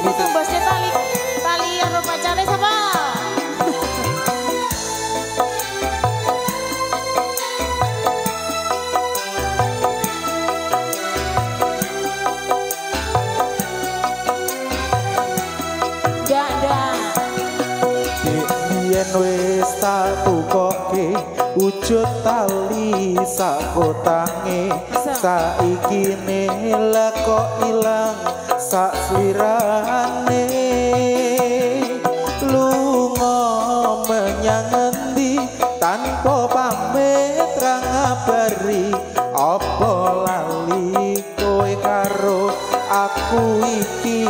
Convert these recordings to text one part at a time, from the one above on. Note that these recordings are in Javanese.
Bosnya tali karo pacare sapa? Yen wis tak tukoke wujud tali sakotange saiki lah kok ilang sak slirane lunga menyang endi tanpa pamit ra ngabari apa lali kowe karo aku iki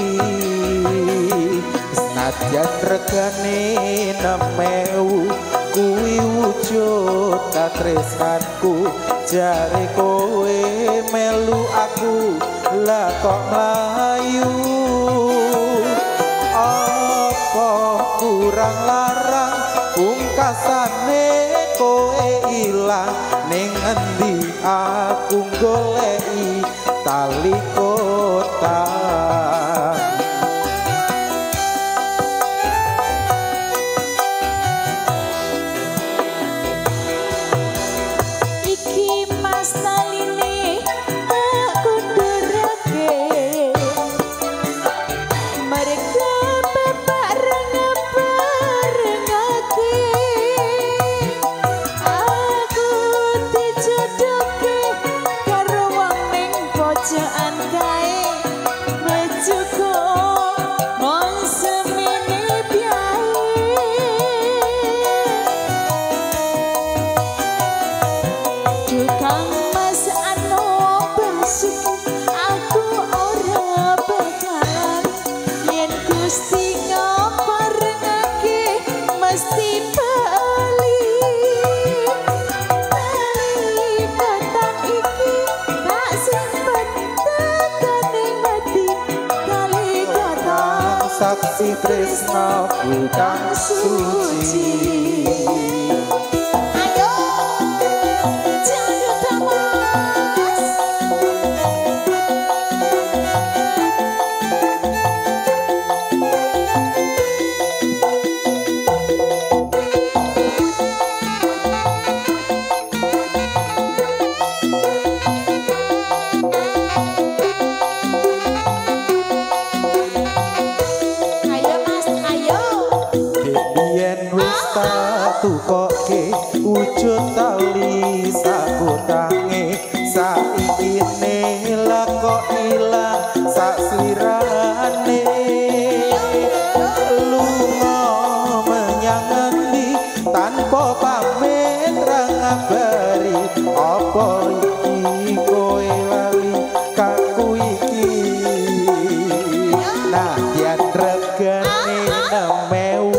senajan regane 6.000 kuwi wujud katresnanku jare kowe melu aku lah kok mlayu apa kurang larang pungkasane kowe ilang ning endi aku goleki tali kotak. Saksi tresnaku kang suci. Ayo, jangan tamas. Tukoke wujud tali sakotange saiki lah kok ilang sak slirane lunga menyang endi tanpa pamit ra ngabari apa iki kowe lali kaku iki nah yen regane 6.000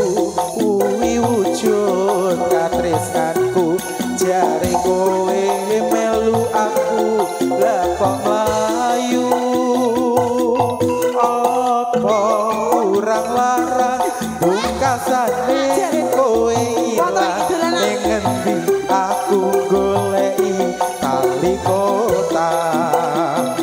kuwi wujud katresnanku jare kowe melu aku lah kok mlayu apa kurang larang pungkasane kowe ilang ning endi aku goleki tali kotak.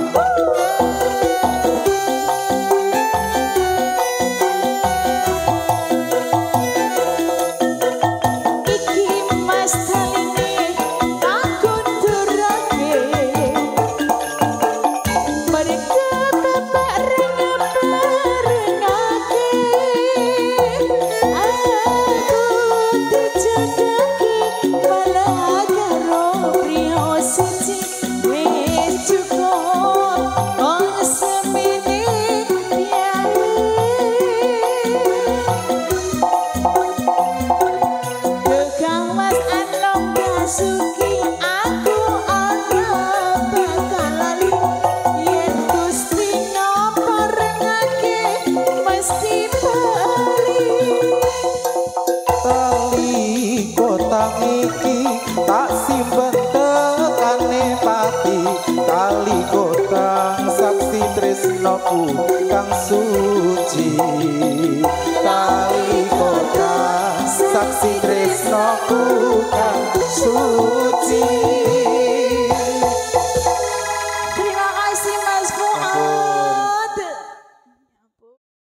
Tak simpen tekane pati tali kotang saksi tresnaku kang suci tali kotang saksi tresnaku